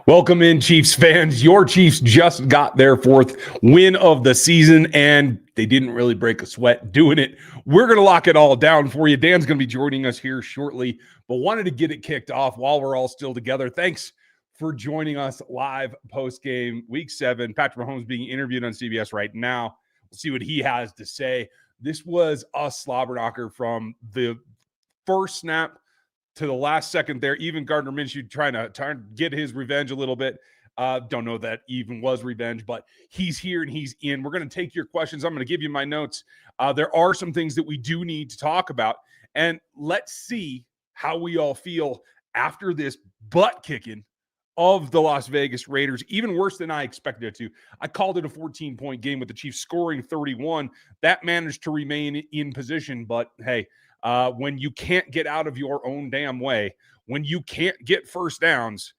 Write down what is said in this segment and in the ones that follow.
Welcome in, Chiefs fans. Your Chiefs just got their fourth win of the season, and they didn't really break a sweat doing it. We're going to lock it all down for you. Dan's going to be joining us here shortly, but wanted to get it kicked off while we're all still together. Thanks for joining us live post-game Week 7. Patrick Mahomes being interviewed on CBS right now. We'll see what he has to say. This was a slobber knocker from the first snap to the last second there. Even Gardner Minshew trying to get his revenge a little bit. Don't know that even was revenge, but he's here and he's in. We're going to take your questions. I'm going to give you my notes. There are some things that we do need to talk about, and let's see how we all feel after this butt kicking of the Las Vegas Raiders, even worse than I expected it to. I called it a 14-point game with the Chiefs scoring 31. That managed to remain in position, but hey, when you can't get out of your own damn way, when you can't get first downs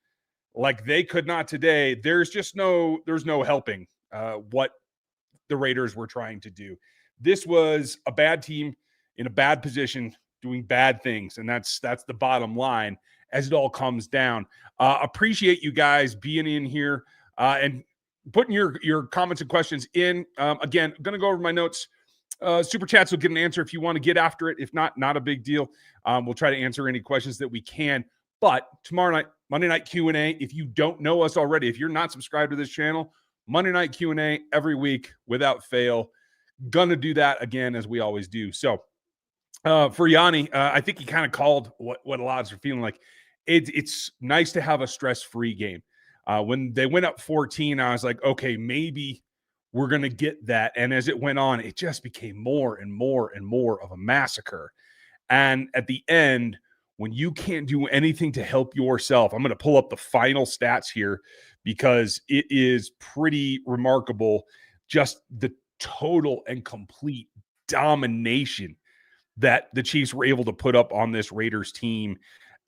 like they could not today, there's no helping what the Raiders were trying to do. This was a bad team in a bad position doing bad things, and that's the bottom line as it all comes down. Appreciate you guys being in here and putting your comments and questions in. Again, I'm going to go over my notes. Super chats will get an answer if you want to get after it. If not, not a big deal. We'll try to answer any questions that we can. But tomorrow night, Monday Night Q&A, if you don't know us already, if you're not subscribed to this channel, Monday Night Q&A every week without fail. Gonna do that again as we always do. So for Yanni, I think he kind of called what a lot of us are feeling like. It's nice to have a stress-free game. When they went up 14, I was like, okay, maybe we're going to get that. And as it went on, it just became more and more and more of a massacre. And at the end, when you can't do anything to help yourself, I'm going to pull up the final stats here because it is pretty remarkable. Just the total and complete domination that the Chiefs were able to put up on this Raiders team.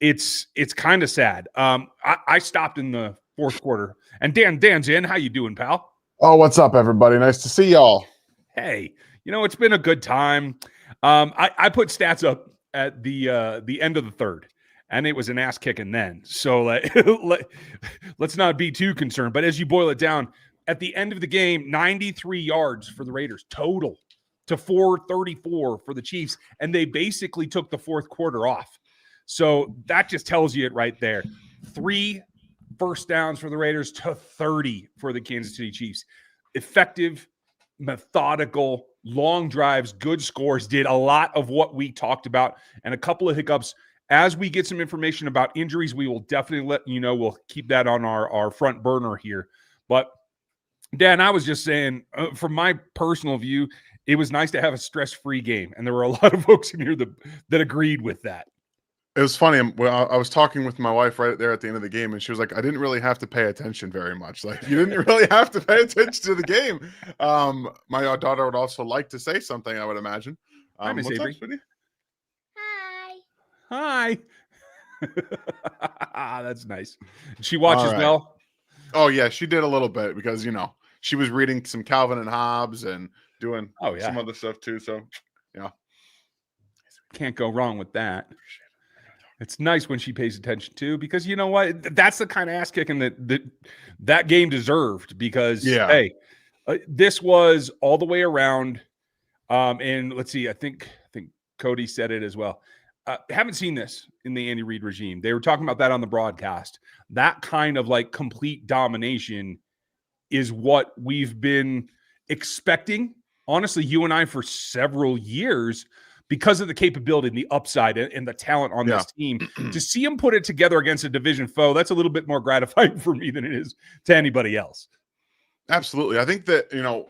It's kind of sad. I stopped in the fourth quarter. And Dan's in. How you doing, pal? Oh, what's up, everybody? Nice to see y'all. Hey, it's been a good time. I put stats up at the end of the third, and it was an ass kicking then. So let's not be too concerned. But as you boil it down, at the end of the game, 93 yards for the Raiders total to 434 for the Chiefs, and they basically took the fourth quarter off. So that just tells you it right there. 3 first downs for the Raiders to 30 for the Kansas City Chiefs. Effective, methodical, long drives, good scores, did a lot of what we talked about, and a couple of hiccups. As we get some information about injuries, we will definitely let you know. We'll keep that on our front burner here. But, Dan, I was just saying, from my personal view, it was nice to have a stress-free game, and there were a lot of folks in here that agreed with that. It was funny. I was talking with my wife right there at the end of the game, and she was like, I didn't really have to pay attention very much. Like, you didn't really have to pay attention to the game. My daughter would also like to say something, I would imagine. Hi, Miss Avery. Up, Hi. That's nice. She watches well? Oh, yeah, she did a little bit because, she was reading some Calvin and Hobbes and doing some other stuff too. So, yeah. Can't go wrong with that. It's nice when she pays attention too, because you know what? That's the kind of ass kicking that game deserved. Because hey, this was all the way around. And let's see, I think Cody said it as well. Haven't seen this in the Andy Reid regime. They were talking about that on the broadcast. That kind of like complete domination is what we've been expecting. Honestly, you and I for several years. Because of the capability and the upside and the talent on this team, to see him put it together against a division foe, that's a little bit more gratifying for me than it is to anybody else. Absolutely. I think that,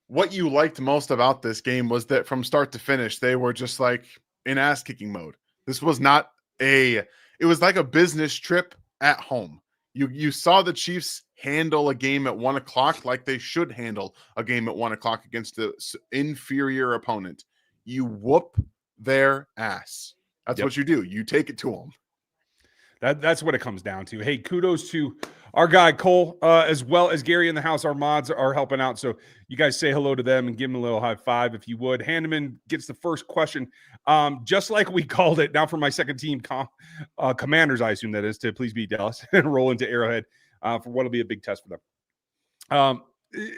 what you liked most about this game was that from start to finish, they were just like in ass-kicking mode. This was not it was like a business trip at home. You saw the Chiefs handle a game at 1 o'clock like they should handle a game at 1 o'clock against the inferior opponent. You whoop their ass. That's what you do. You take it to them. That's what it comes down to. Hey, kudos to our guy Cole, as well as Gary in the house. Our mods are helping out, so you guys say hello to them and give them a little high five if you would. Hanneman gets the first question, just like we called it. Now for my second team, Commanders, I assume that is, to please beat Dallas and roll into Arrowhead. for what'll be a big test for them.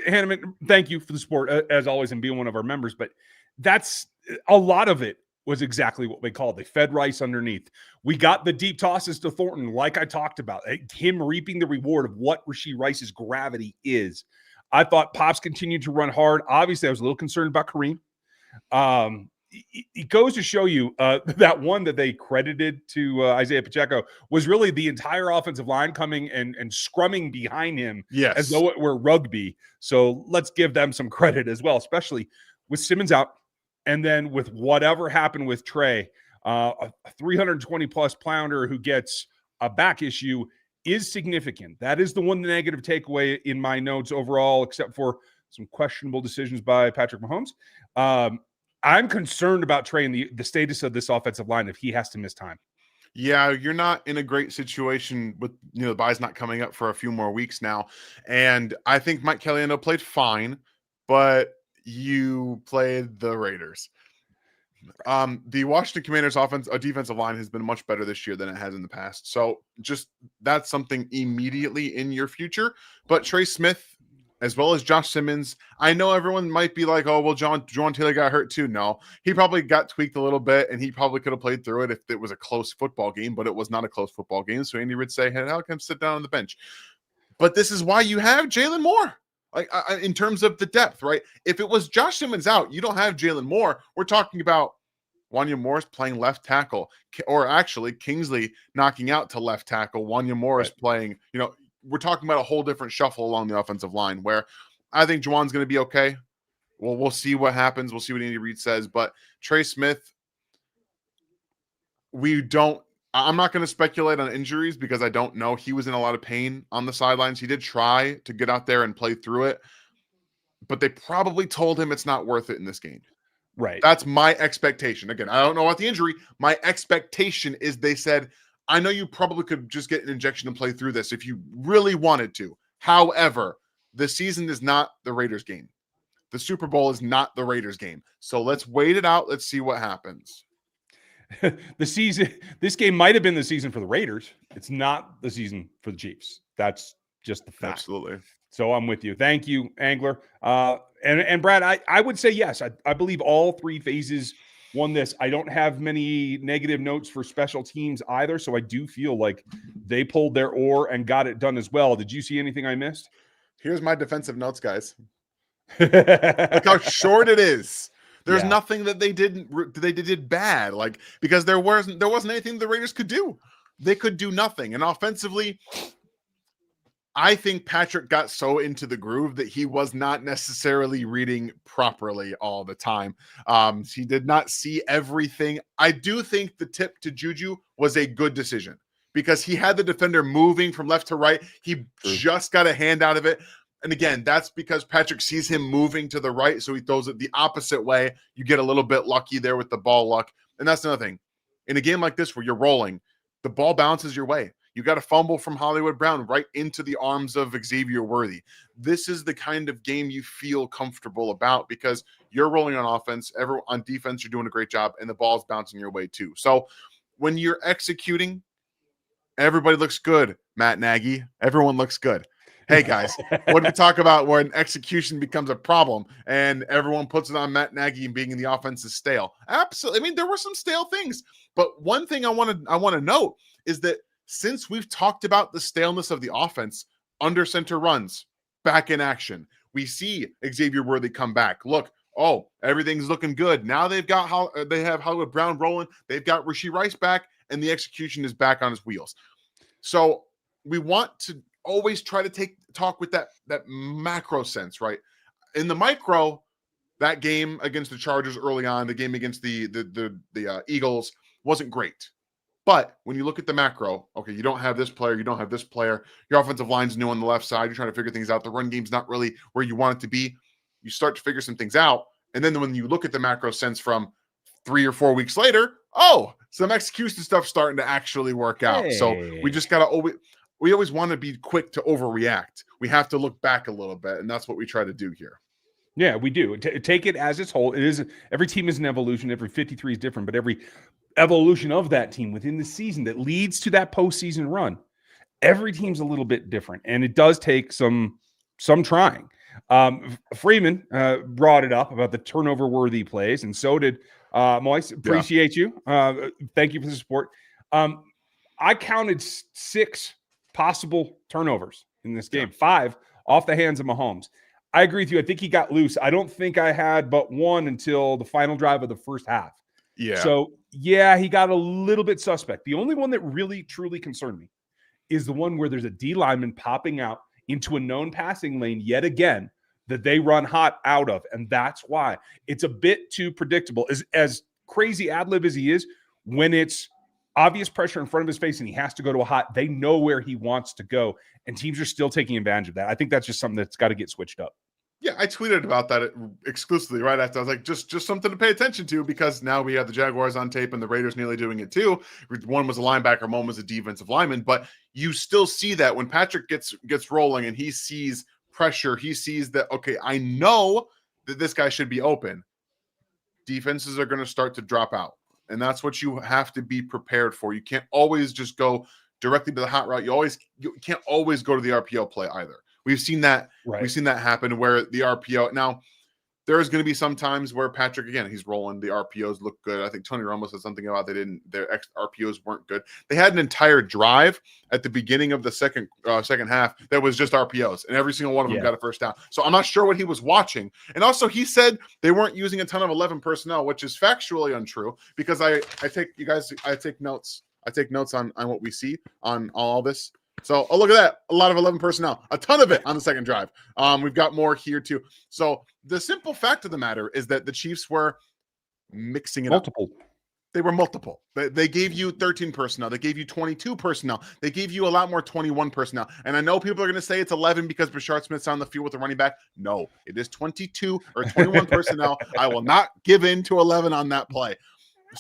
Hanneman, thank you for the support as always and being one of our members. But that's a lot of it was exactly what we called. They fed Rice underneath. We got the deep tosses to Thornton, like I talked about, him reaping the reward of what Rashee Rice's gravity is. I thought Pops continued to run hard. Obviously, I was a little concerned about Kareem. It goes to show you that one that they credited to Isaiah Pacheco was really the entire offensive line coming and scrumming behind him as though it were rugby. So let's give them some credit as well, especially with Simmons out. And then with whatever happened with Trey, a 320-plus pounder who gets a back issue is significant. That is the one negative takeaway in my notes overall, except for some questionable decisions by Patrick Mahomes. I'm concerned about Trey and the status of this offensive line if he has to miss time. Yeah, you're not in a great situation with, the bye's not coming up for a few more weeks now. And I think Mike Caliendo played fine, but you played the Raiders. The Washington Commanders defensive line has been much better this year than it has in the past. So just that's something immediately in your future. But Trey Smith, as well as Josh Simmons, I know everyone might be like, oh, well, Jawaan Taylor got hurt too. No, he probably got tweaked a little bit, and he probably could have played through it if it was a close football game, but it was not a close football game. So Andy would say, hey, how come sit down on the bench? But this is why you have Jalen Moore. Like in terms of the depth, right? If it was Josh Simmons out, you don't have Jalen Moore. We're talking about Wanya Morris playing left tackle, or actually Kingsley knocking out to left tackle. Wanya Morris playing, we're talking about a whole different shuffle along the offensive line where I think Juwan's going to be okay. Well, we'll see what happens. We'll see what Andy Reid says. But Trey Smith, I'm not going to speculate on injuries because I don't know. He was in a lot of pain on the sidelines. He did try to get out there and play through it, but they probably told him it's not worth it in this game. Right. That's my expectation. Again, I don't know about the injury. My expectation is they said, I know you probably could just get an injection and play through this if you really wanted to. However, the season is not the Raiders game. The Super Bowl is not the Raiders game. So let's wait it out. Let's see what happens. This game might have been the season for the Raiders. It's not the season for the Chiefs. That's just the fact. Absolutely. So I'm with you. Thank you, Angler. And Brad, I would say yes. I believe all three phases won this. I don't have many negative notes for special teams either, so I do feel like they pulled their oar and got it done as well. Did you see anything I missed? Here's my defensive notes, guys. Look how short it is. There's nothing that they did bad, like because there wasn't anything the Raiders could do. They could do nothing, and offensively, I think Patrick got so into the groove that he was not necessarily reading properly all the time. He did not see everything. I do think the tip to Juju was a good decision because he had the defender moving from left to right. He just got a hand out of it. And again, that's because Patrick sees him moving to the right, so he throws it the opposite way. You get a little bit lucky there with the ball luck. And that's another thing. In a game like this where you're rolling, the ball bounces your way. You got a fumble from Hollywood Brown right into the arms of Xavier Worthy. This is the kind of game you feel comfortable about because you're rolling on offense. On defense, you're doing a great job, and the ball's bouncing your way too. So when you're executing, everybody looks good, Matt Nagy. Everyone looks good. Hey, guys, what do we talk about when execution becomes a problem and everyone puts it on Matt Nagy and being in the offense is stale? Absolutely. I mean, there were some stale things. But one thing I want to note is that since we've talked about the staleness of the offense, under center runs, back in action, we see Xavier Worthy come back. Look, everything's looking good. Now they have Hollywood Brown rolling. They've got Rashee Rice back, and the execution is back on his wheels. So we want to always try to talk with that macro sense, right? In the micro, that game against the Chargers early on, the game against the Eagles wasn't great. But when you look at the macro, okay, you don't have this player, you don't have this player. Your offensive line's new on the left side. You're trying to figure things out. The run game's not really where you want it to be. You start to figure some things out. And then when you look at the macro sense from 3 or 4 weeks later, some execution stuff starting to actually work out. So we just got to we always want to be quick to overreact. We have to look back a little bit, and that's what we try to do here. Yeah, we do. Take it as its whole. It is every team is an evolution. Every 53 is different, but every evolution of that team within the season that leads to that postseason run, every team's a little bit different, and it does take some trying. Freeman brought it up about the turnover worthy plays, and so did Moise. Appreciate you. Thank you for the support. I counted 6 possible turnovers in this game, 5 off the hands of Mahomes. I agree with you. I think he got loose. I don't think I had but one until the final drive of the first half. Yeah. So, yeah, he got a little bit suspect. The only one that really, truly concerned me is the one where there's a D lineman popping out into a known passing lane yet again that they run hot out of. And that's why it's a bit too predictable. As crazy ad-lib as he is, when it's obvious pressure in front of his face and he has to go to a hot, they know where he wants to go. And teams are still taking advantage of that. I think that's just something that's got to get switched up. Yeah, I tweeted about that exclusively right after. I was like, just something to pay attention to, because now we have the Jaguars on tape and the Raiders nearly doing it too. One was a linebacker, one was a defensive lineman, but you still see that when Patrick gets rolling and he sees pressure, he sees that, okay, I know that this guy should be open. Defenses are going to start to drop out, and that's what you have to be prepared for. You can't always just go directly to the hot route. You can't always go to the RPO play either. We've seen that. Right. We've seen that happen where the RPO. Now, there is going to be some times where Patrick, again, he's rolling. The RPOs look good. I think Tony Romo said something about their RPOs weren't good. They had an entire drive at the beginning of the second half that was just RPOs, and every single one of them got a first down. So I'm not sure what he was watching. And also, he said they weren't using a ton of 11 personnel, which is factually untrue, because I take notes. I take notes on what we see on all this. So, look at that. A lot of 11 personnel. A ton of it on the second drive. We've got more here, too. So, the simple fact of the matter is that the Chiefs were mixing it up. They were multiple. They gave you 13 personnel. They gave you 22 personnel. They gave you a lot more 21 personnel. And I know people are going to say it's 11 because Brashard Smith's on the field with the running back. No, it is 22 or 21 personnel. I will not give in to 11 on that play.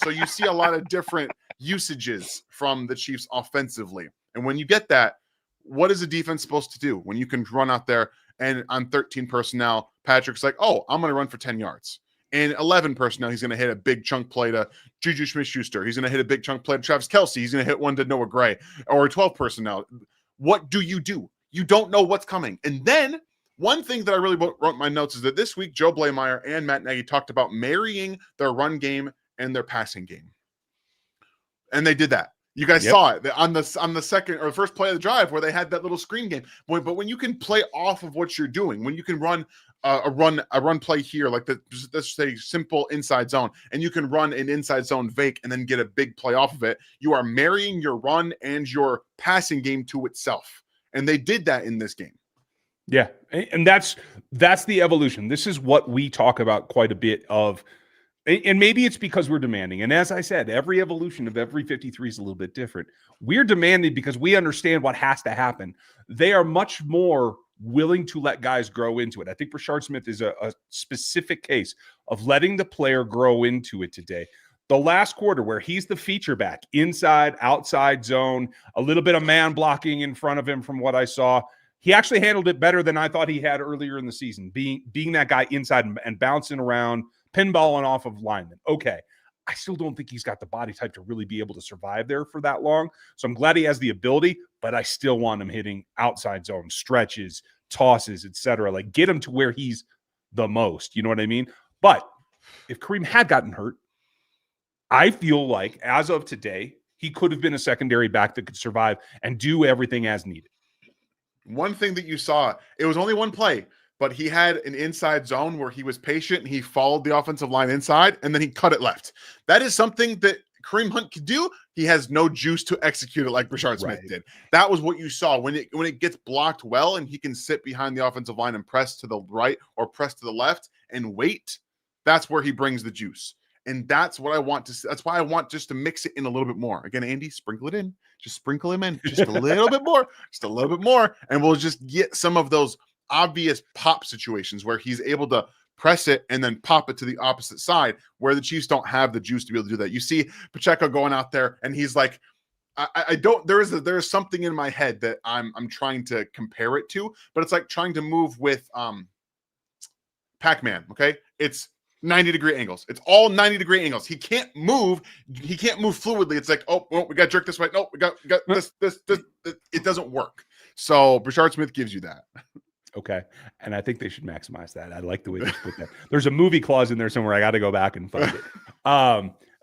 So, you see a lot of different usages from the Chiefs offensively. And when you get that, what is the defense supposed to do when you can run out there and on 13 personnel, Patrick's like, oh, I'm going to run for 10 yards. And 11 personnel, he's going to hit a big chunk play to Juju Smith-Schuster. He's going to hit a big chunk play to Travis Kelce. He's going to hit one to Noah Gray. Or 12 personnel. What do? You don't know what's coming. And then one thing that I really wrote in my notes is that this week, Joe Blameyer and Matt Nagy talked about marrying their run game and their passing game. And they did that. You guys saw it on the second or first play of the drive where they had that little screen game. But when you can play off of what you're doing, when you can run a run play here, like let's say simple inside zone, and you can run an inside zone fake and then get a big play off of it, you are marrying your run and your passing game to itself. And they did that in this game. Yeah, and that's the evolution. This is what we talk about quite a bit of. And maybe it's because we're demanding. And as I said, every evolution of every 53 is a little bit different. We're demanding because we understand what has to happen. They are much more willing to let guys grow into it. I think Brashard Smith is a specific case of letting the player grow into it today. The last quarter where he's the feature back, inside, outside zone, a little bit of man blocking in front of him from what I saw. He actually handled it better than I thought he had earlier in the season, being that guy inside and bouncing around, pinballing off of linemen. Okay. I still don't think he's got the body type to really be able to survive there for that long. So I'm glad he has the ability, but I still want him hitting outside zone stretches, tosses, etc. Like get him to where he's the most. You know what I mean? But if Kareem had gotten hurt, I feel like as of today, he could have been a secondary back that could survive and do everything as needed. One thing that you saw, it was only one play, but he had an inside zone where he was patient and he followed the offensive line inside and then he cut it left. That is something that Kareem Hunt could do. He has no juice to execute it like Brashard Smith did. That was what you saw when it gets blocked well and he can sit behind the offensive line and press to the right or press to the left and wait. That's where he brings the juice. And that's what I want to see. That's why I want just to mix it in a little bit more. Again, Andy, sprinkle it in. Just sprinkle him in just a little bit more. Just a little bit more. And we'll just get some of those obvious pop situations where he's able to press it and then pop it to the opposite side where the Chiefs don't have the juice to be able to do that. You see Pacheco going out there and he's like, I don't, there is something in my head that I'm trying to compare it to, but it's like trying to move with Pac-Man. Okay. It's 90-degree angles. It's all 90-degree angles. He can't move. He can't move fluidly. It's like, oh, well, we got to jerk this way. No, we got this. It doesn't work. So Brashard Smith gives you that. Okay. And I think they should maximize that. I like the way they put that. There's a movie clause in there somewhere. I got to go back and find it.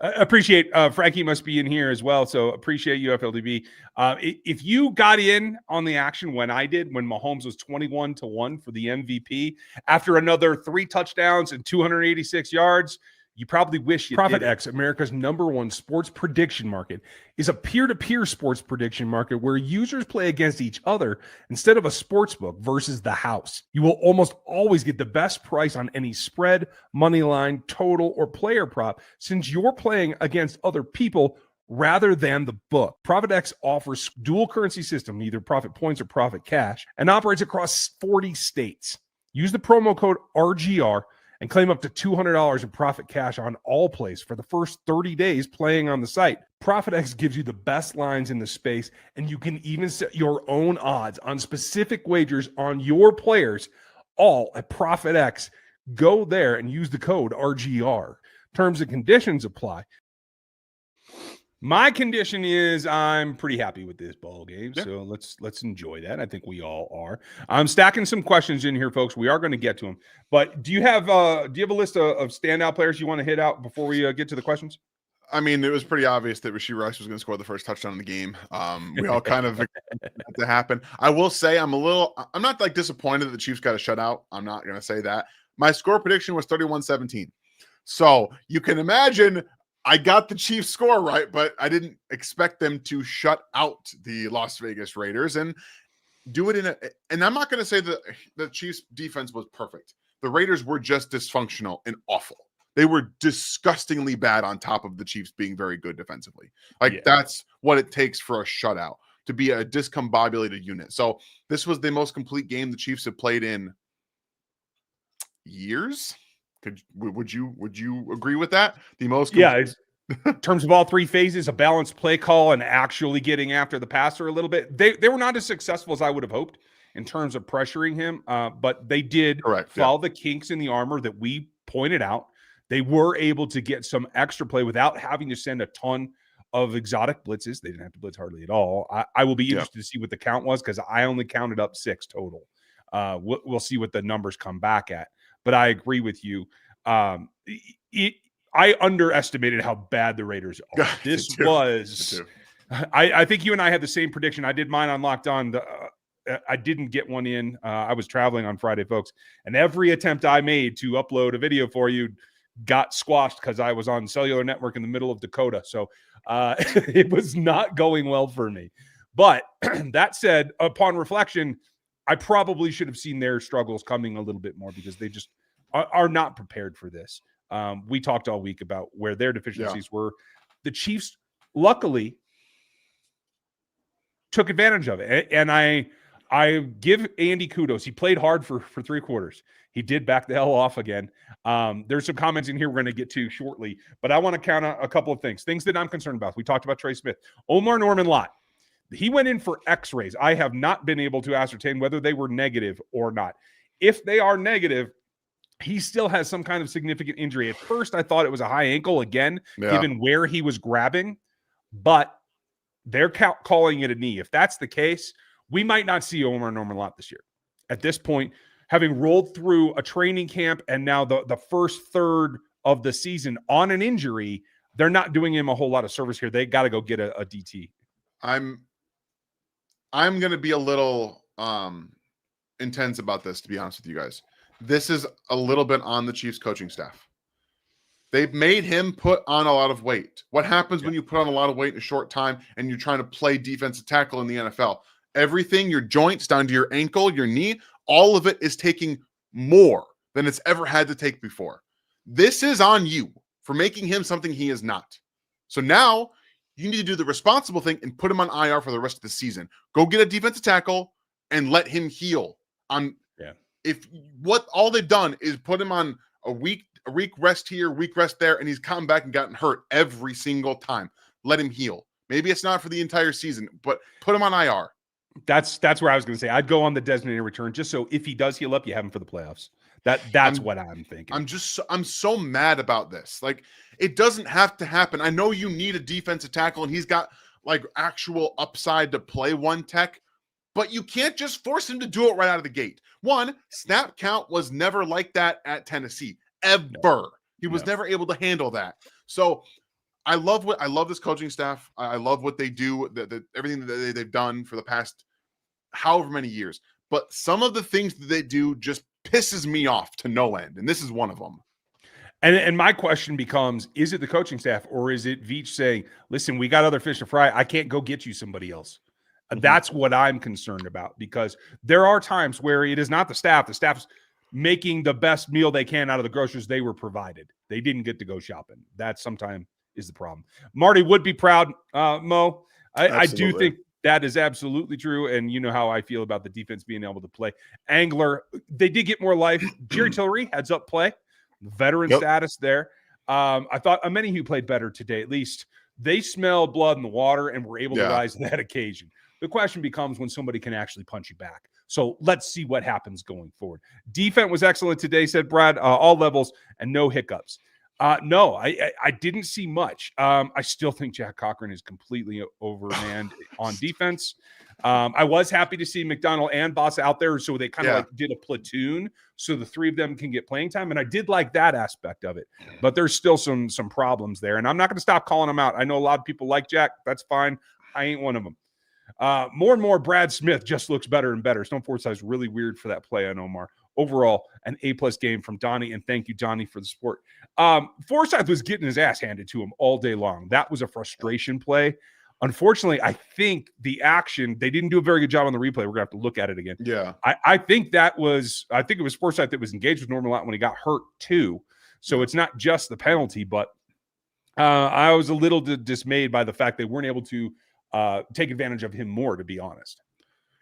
I appreciate Frankie must be in here as well. So appreciate you, FLDB. If you got in on the action when I did, when Mahomes was 21-1 for the MVP after another 3 touchdowns and 286 yards, you probably wish you did. ProfitX, America's #1 sports prediction market, is a peer-to-peer sports prediction market where users play against each other instead of a sports book versus the house. You will almost always get the best price on any spread, money line, total, or player prop since you're playing against other people rather than the book. ProfitX offers dual currency system, either profit points or profit cash, and operates across 40 states. Use the promo code RGR and claim up to $200 in profit cash on all plays for the first 30 days playing on the site. ProfitX gives you the best lines in the space, and you can even set your own odds on specific wagers on your players, all at ProfitX. Go there and use the code RGR. Terms and conditions apply. My condition is I'm pretty happy with this ball game, so let's enjoy that. I think we all are. I'm stacking some questions in here, folks. We are going to get to them, but do you have a list of standout players you want to hit out before we get to the questions? I mean, it was pretty obvious that Rashee Rice was going to score the first touchdown in the game. We all kind of expected that to happen. I will say I'm not like disappointed that the Chiefs got a shutout. I'm not going to say that. My score prediction was 31-17. So you can imagine I got the Chiefs score right, but I didn't expect them to shut out the Las Vegas Raiders and do it and I'm not going to say that the Chiefs defense was perfect. The Raiders were just dysfunctional and awful. They were disgustingly bad on top of the Chiefs being very good defensively. That's what it takes for a shutout, to be a discombobulated unit. So this was the most complete game the Chiefs have played in years. Would you agree with that? The most in terms of all 3 phases, a balanced play call and actually getting after the passer a little bit. They were not as successful as I would have hoped in terms of pressuring him, but they did follow the kinks in the armor that we pointed out. They were able to get some extra play without having to send a ton of exotic blitzes. They didn't have to blitz hardly at all. I will be interested to see what the count was because I only counted up 6 total. We'll see what the numbers come back at. But I agree with you. I underestimated how bad the Raiders are. This was – I think you and I had the same prediction. I did mine on Locked On. I didn't get one in. I was traveling on Friday, folks. And every attempt I made to upload a video for you got squashed because I was on cellular network in the middle of Dakota. So it was not going well for me. But that said, upon reflection, I probably should have seen their struggles coming a little bit more because they just are not prepared for this. We talked all week about where their deficiencies were. The Chiefs, luckily, took advantage of it. And I give Andy kudos. He played hard for 3 quarters. He did back the hell off again. There's some comments in here we're going to get to shortly, but I want to count a couple of things that I'm concerned about. We talked about Trey Smith. Omar Norman Lott. He went in for x-rays. I have not been able to ascertain whether they were negative or not. If they are negative, he still has some kind of significant injury. At first, I thought it was a high ankle again, given where he was grabbing, but they're calling it a knee. If that's the case, we might not see Omar Norman Lott this year. At this point, having rolled through a training camp and now the first third of the season on an injury, they're not doing him a whole lot of service here. They got to go get a DT. I'm going to be a little intense about this, to be honest with you guys. This is a little bit on the Chiefs coaching staff. They've made him put on a lot of weight. What happens when you put on a lot of weight in a short time and you're trying to play defensive tackle in the NFL? Everything, your joints down to your ankle, your knee, all of it is taking more than it's ever had to take before. This is on you for making him something he is not. So now you need to do the responsible thing and put him on IR for the rest of the season. Go get a defensive tackle and let him heal. If what all they've done is put him on a week rest here, week rest there, and he's come back and gotten hurt every single time. Let him heal. Maybe it's not for the entire season, but put him on IR. That's where I was going to say I'd go on the designated return just so if he does heal up, you have him for the playoffs. That's what I'm thinking. I'm so mad about this. Like, it doesn't have to happen. I know you need a defensive tackle, and he's got like actual upside to play one tech, but you can't just force him to do it right out of the gate. One, snap count was never like that at Tennessee, ever. No. He was never able to handle that. So I love this coaching staff. I love what they do, everything that they've done for the past however many years. But some of the things that they do just pisses me off to no end, and this is one of them. And my question becomes, is it the coaching staff, or is it Veach saying, listen, we got other fish to fry. I can't go get you somebody else. That's what I'm concerned about, because there are times where it is not the staff. The staff's making the best meal they can out of the groceries they were provided. They didn't get to go shopping. That sometimes is the problem. Marty would be proud, Mo. I do think that is absolutely true. And you know how I feel about the defense being able to play. Angler, they did get more life. Jerry Tillery, heads up play. Veteran status there. I thought Amenihu played better today. At least they smelled blood in the water and were able to rise to that occasion. The question becomes when somebody can actually punch you back. So let's see what happens going forward. Defense was excellent today, said Brad, all levels, and no hiccups. No, I didn't see much. I still think Jack Cochran is completely overmanned on defense. I was happy to see McDonald and Boss out there, so they kind of like did a platoon, so the three of them can get playing time, and I did like that aspect of it. But there's still some problems there, and I'm not going to stop calling them out. I know a lot of people like Jack. That's fine. I ain't one of them. More and more, Brad Smith just looks better and better. Stone Forsythe is really weird for that play on Omar. Overall, an A+ game from Donnie, and thank you, Donnie, for the support. Forsythe was getting his ass handed to him all day long. That was a frustration play. Unfortunately, I think the action, they didn't do a very good job on the replay. We're going to have to look at it again. Yeah. I think it was Forsythe that was engaged with Norman Lott when he got hurt too. So it's not just the penalty, but I was a little dismayed by the fact they weren't able to take advantage of him more, to be honest.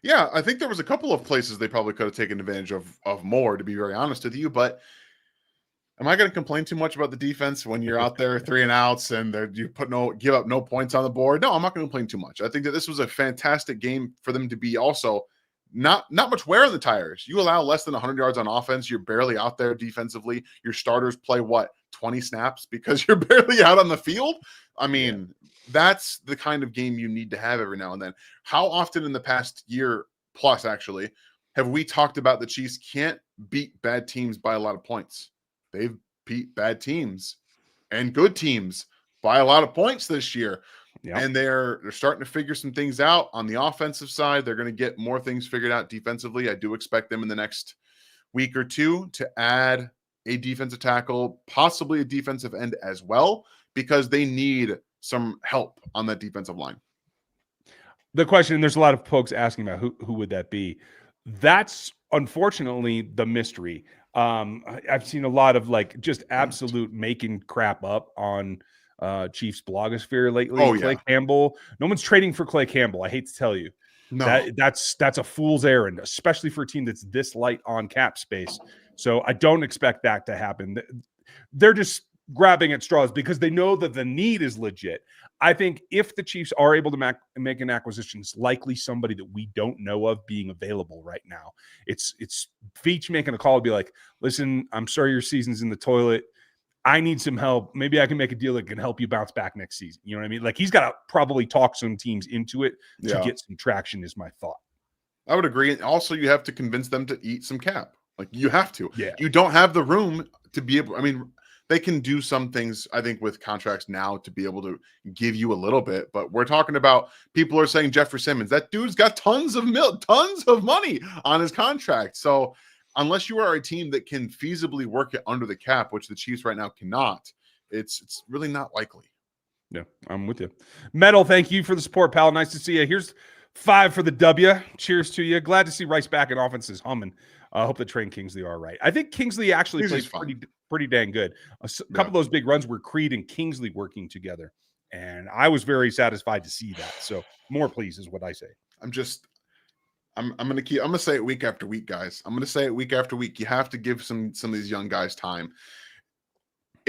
Yeah, I think there was a couple of places they probably could have taken advantage of more, to be very honest with you. But am I going to complain too much about the defense when you're out there 3 and outs and you give up no points on the board? No, I'm not going to complain too much. I think that this was a fantastic game for them to be also not much wear on the tires. You allow less than 100 yards on offense, you're barely out there defensively. Your starters play 20 snaps because you're barely out on the field. I mean, that's the kind of game you need to have every now and then. How often in the past year plus, actually, have we talked about the Chiefs can't beat bad teams by a lot of points? They've beat bad teams and good teams by a lot of points this year. Yep. And they're starting to figure some things out on the offensive side. They're going to get more things figured out defensively. I do expect them in the next week or two to add a defensive tackle, possibly a defensive end as well, because they need some help on that defensive line. The question, and there's a lot of folks asking about who would that be. That's unfortunately the mystery. I've seen a lot of just absolute making crap up on Chiefs blogosphere lately. Oh, Clay Campbell. No one's trading for Clay Campbell. I hate to tell you. No. That's a fool's errand, especially for a team that's this light on cap space. So I don't expect that to happen. They're just grabbing at straws because they know that the need is legit. I think if the Chiefs are able to make an acquisition, it's likely somebody that we don't know of being available right now. It's Veach making a call to be like, listen, I'm sorry your season's in the toilet. I need some help. Maybe I can make a deal that can help you bounce back next season. You know what I mean? Like, he's got to probably talk some teams into it to get some traction, is my thought. I would agree. And also, you have to convince them to eat some cap. Like, you have to. Yeah. You don't have the room to be able – I mean, they can do some things, I think, with contracts now to be able to give you a little bit. But we're talking about – people are saying Jeffrey Simmons. That dude's got tons of money on his contract. So – unless you are a team that can feasibly work it under the cap, which the Chiefs right now cannot, it's really not likely. Yeah, I'm with you. Metal, thank you for the support, pal. Nice to see you. Here's 5 for the W. Cheers to you. Glad to see Rice back and offense is humming. I hope the train Kingsley are right. I think Kingsley actually played pretty dang good. A couple of those big runs were Creed and Kingsley working together, and I was very satisfied to see that. So more please is what I say. I'm gonna say it week after week, guys. I'm gonna say it week after week. You have to give some of these young guys time.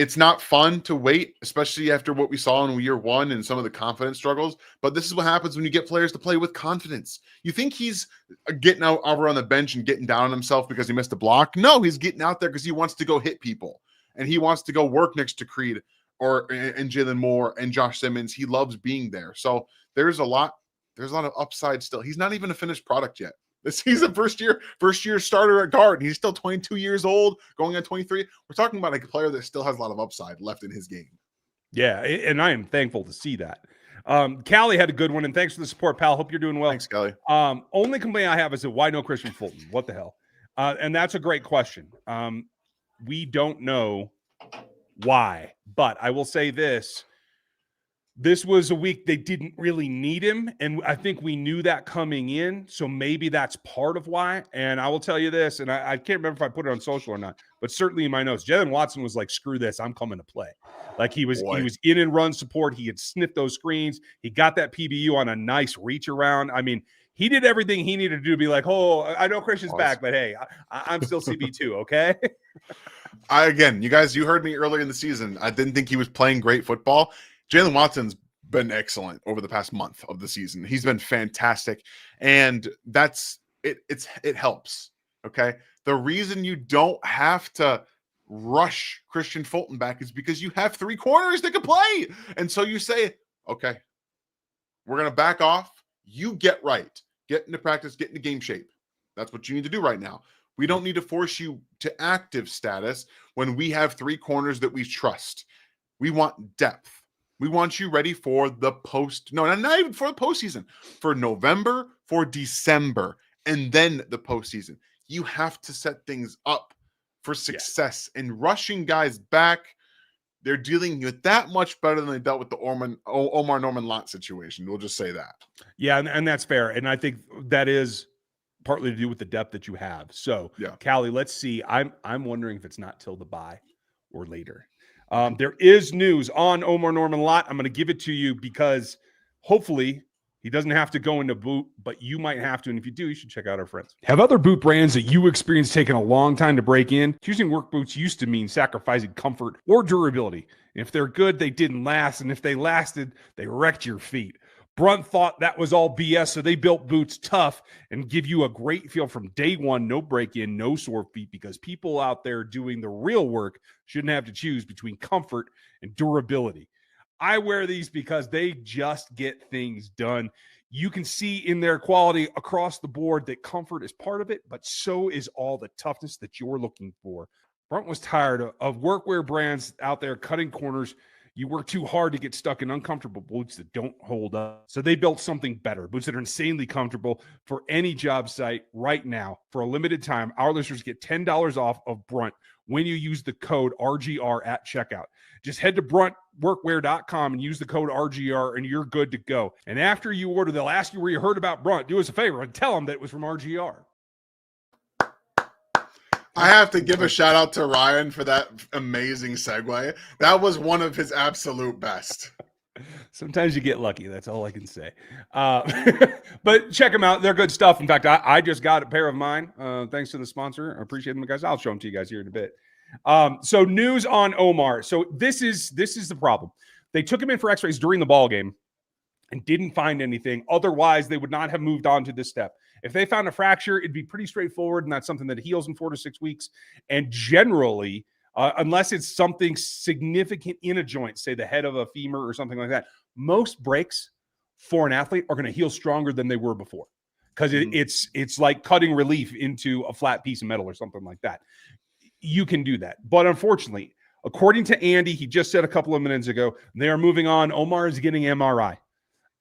It's not fun to wait, especially after what we saw in year one and some of the confidence struggles. But this is what happens when you get players to play with confidence. You think he's getting out over on the bench and getting down on himself because he missed a block? No, he's getting out there because he wants to go hit people. And he wants to go work next to Creed and Jalen Moore and Josh Simmons. He loves being there. So there's a lot of upside still. He's not even a finished product yet. He's a first year starter at guard. He's still 22 years old, going on 23. We're talking about a player that still has a lot of upside left in his game. Yeah, and I am thankful to see that. Callie had a good one, and thanks for the support, pal. Hope you're doing well. Thanks, Callie. Only complaint I have is that why no Christian Fulton? What the hell? And that's a great question. We don't know why, but I will say this. This was a week they didn't really need him, and I think we knew that coming in, so maybe that's part of why. And I will tell you this, and I can't remember if I put it on social or not, but certainly in my notes, Jalen Watson was like, screw this, I'm coming to play. Like he was in and run support. He had sniffed those screens. He got that PBU on a nice reach around. I mean, he did everything he needed to do to be like, oh, I know Christian's back, but hey, I'm still CB2, okay? Again, you heard me earlier in the season. I didn't think he was playing great football. Jalen Watson's been excellent over the past month of the season. He's been fantastic, and that's it. It helps. Okay, the reason you don't have to rush Christian Fulton back is because you have 3 corners that can play, and so you say, okay, we're gonna back off. You get right, get into practice, get into game shape. That's what you need to do right now. We don't need to force you to active status when we have 3 corners that we trust. We want depth. We want you ready for the not even for the postseason, for November, for December, and then the postseason. You have to set things up for success. And rushing guys back, they're dealing with that much better than they dealt with the Omar Norman Lott situation. We'll just say that. Yeah, and that's fair. And I think that is partly to do with the depth that you have. So, yeah. Callie, let's see. I'm wondering if it's not till the bye or later. There is news on Omar Norman Lott. I'm going to give it to you because hopefully he doesn't have to go into boot, but you might have to. And if you do, you should check out our friends. Have other boot brands that you experience taking a long time to break in? Choosing work boots used to mean sacrificing comfort or durability. If they're good, they didn't last. And if they lasted, they wrecked your feet. Brunt thought that was all BS, so they built boots tough and give you a great feel from day one, no break-in, no sore feet, because people out there doing the real work shouldn't have to choose between comfort and durability. I wear these because they just get things done. You can see in their quality across the board that comfort is part of it, but so is all the toughness that you're looking for. Brunt was tired of workwear brands out there cutting corners. You work too hard to get stuck in uncomfortable boots that don't hold up. So they built something better, boots that are insanely comfortable for any job site right now. For a limited time, our listeners get $10 off of Brunt when you use the code RGR at checkout. Just head to bruntworkwear.com and use the code RGR and you're good to go. And after you order, they'll ask you where you heard about Brunt. Do us a favor and tell them that it was from RGR. I have to give a shout out to Ryan for that amazing segue. That was one of his absolute best. Sometimes you get lucky. That's all I can say. But check them out. They're good stuff. In fact, I just got a pair of mine. Thanks to the sponsor. I appreciate them, guys. I'll show them to you guys here in a bit. So news on Omar. So this is the problem. They took him in for x-rays during the ball game and didn't find anything. Otherwise, they would not have moved on to this step. If they found a fracture, it'd be pretty straightforward, and that's something that heals in 4 to 6 weeks. And generally, unless it's something significant in a joint, say the head of a femur or something like that, most breaks for an athlete are going to heal stronger than they were before because it's like cutting relief into a flat piece of metal or something like that. You can do that. But unfortunately, according to Andy, he just said a couple of minutes ago, they are moving on. Omar is getting MRI.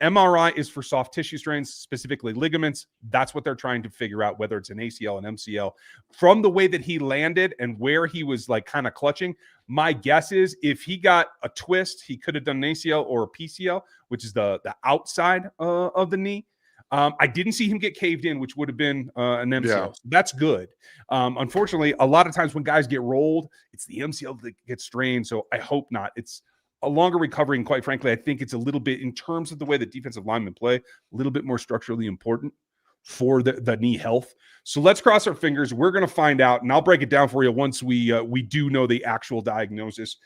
MRI is for soft tissue strains, specifically ligaments. That's what they're trying to figure out, whether it's an ACL, an MCL. From the way that he landed and where he was like kind of clutching, my guess is if he got a twist, he could have done an ACL or a PCL, which is the outside of the knee. I didn't see him get caved in, which would have been an MCL. Yeah. So that's good. Unfortunately, a lot of times when guys get rolled, it's the MCL that gets strained. So I hope not. It's a longer recovery, and quite frankly, I think it's a little bit, in terms of the way that defensive linemen play, a little bit more structurally important for the knee health. So let's cross our fingers. We're going to find out, and I'll break it down for you once we do know the actual diagnosis.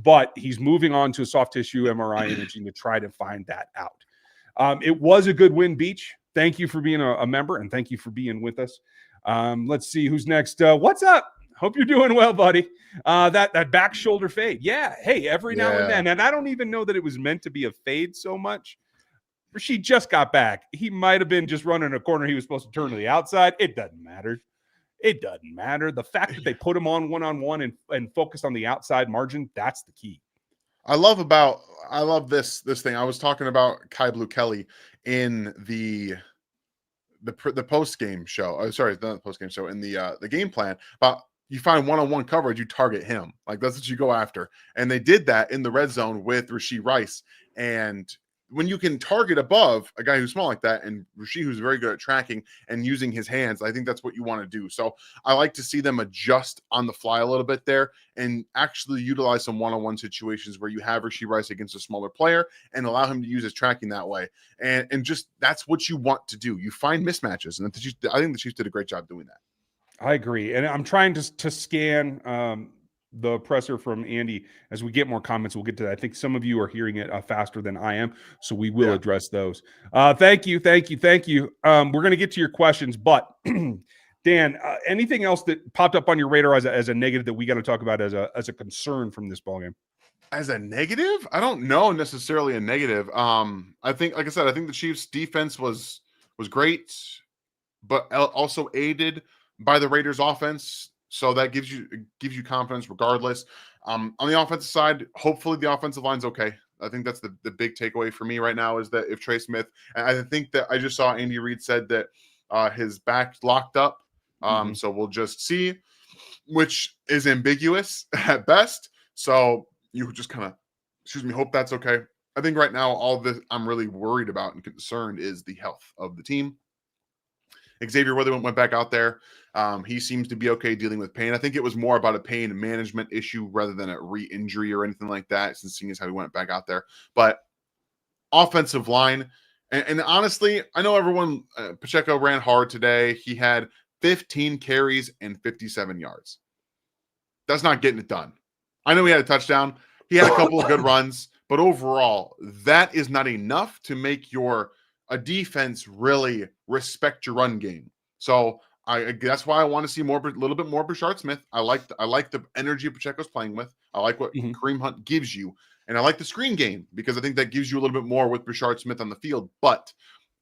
but he's moving on to a soft tissue MRI imaging to try to find that out. It was a good win, Beach. Thank you for being a member, and thank you for being with us. Let's see who's next. What's up? Hope you're doing well, buddy. That back shoulder fade. Yeah. Hey, every now and then. And I don't even know that it was meant to be a fade so much. She just got back. He might have been just running a corner. He was supposed to turn to the outside. It doesn't matter. It doesn't matter. The fact that they put him on one-on-one and focused on the outside margin, that's the key. I love this thing. I was talking about Kai Blue Kelly in the post game show. Sorry, not the post game show, in the game plan. But you find one-on-one coverage, you target him. Like, that's what you go after. And they did that in the red zone with Rashee Rice. And when you can target above a guy who's small like that, and Rashee, who's very good at tracking and using his hands, I think that's what you want to do. So I like to see them adjust on the fly a little bit there and actually utilize some one-on-one situations where you have Rashee Rice against a smaller player and allow him to use his tracking that way. And just that's what you want to do. You find mismatches, and I think the Chiefs did a great job doing that. I agree. And I'm trying to scan the presser from Andy. As we get more comments, we'll get to that. I think some of you are hearing it faster than I am, so we will address those. Thank you. We're going to get to your questions, but Dan, anything else that popped up on your radar as a negative that we got to talk about as a concern from this ballgame? As a negative? I don't know necessarily a negative. I think, like I said, I think the Chiefs' defense was great, but also aided by the Raiders' offense. So that gives you confidence regardless. On the offensive side, hopefully the offensive line's okay. I think that's the big takeaway for me right now is that if Trey Smith, and I think that I just saw Andy Reid said that his back's locked up. So we'll just see, which is ambiguous at best. So you just kind of, hope that's okay. I think right now all this I'm really worried about and concerned is the health of the team. Xavier Witherman went back out there. He seems to be okay dealing with pain. I think it was more about a pain management issue rather than a re-injury or anything like that, since seeing as how he went back out there. But offensive line, and honestly, I know everyone, Pacheco ran hard today. He had 15 carries and 57 yards. That's not getting it done. I know he had a touchdown. He had a couple of good runs, but overall, that is not enough to make a defense really respect your run game. So that's why I want to see a little bit more Brashard Smith. I like the energy Pacheco's playing with. I like what Kareem Hunt gives you, and I like the screen game because I think that gives you a little bit more with Brashard Smith on the field. But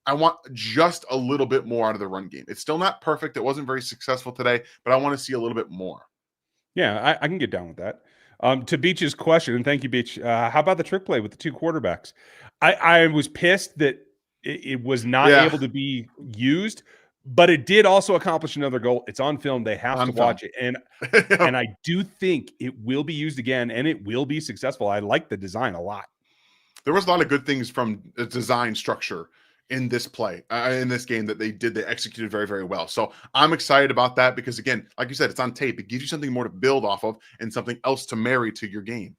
I want just a little bit more out of the run game. It's still not perfect. It wasn't very successful today, but I want to see a little bit more. Yeah, I can get down with that. To Beach's question, and thank you, Beach. How about the trick play with the two quarterbacks? I was pissed that it was not able to be used, but it did also accomplish another goal. It's on film. They have to watch it. And and I do think it will be used again, and it will be successful. I like the design a lot. There was a lot of good things from the design structure in this play, in this game that they did. They executed very, very well. So I'm excited about that because, again, like you said, it's on tape. It gives you something more to build off of and something else to marry to your game.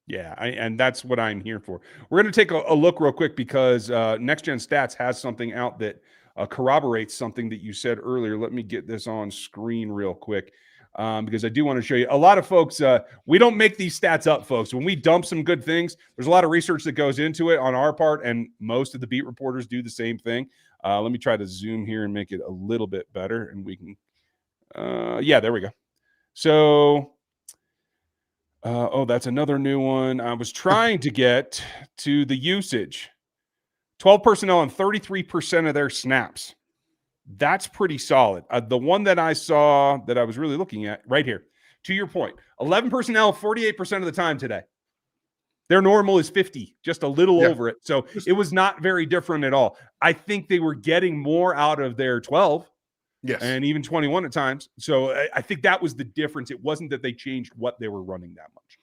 Yeah, and that's what I'm here for. We're going to take a look real quick because Next Gen Stats has something out that corroborates something that you said earlier. Let me get this on screen real quick because I do want to show you. A lot of folks, we don't make these stats up, folks. When we dump some good things, there's a lot of research that goes into it on our part, and most of the beat reporters do the same thing. Let me try to zoom here and make it a little bit better, and we can yeah, there we go. So that's another new one. I was trying to get to the usage. 12 personnel on 33% of their snaps. That's pretty solid. The one that I saw that I was really looking at right here, to your point, 11 personnel, 48% of the time today. Their normal is 50, just a little over it. So it was not very different at all. I think they were getting more out of their 12. Yes. And even 21 at times. So I think that was the difference. It wasn't that they changed what they were running that much.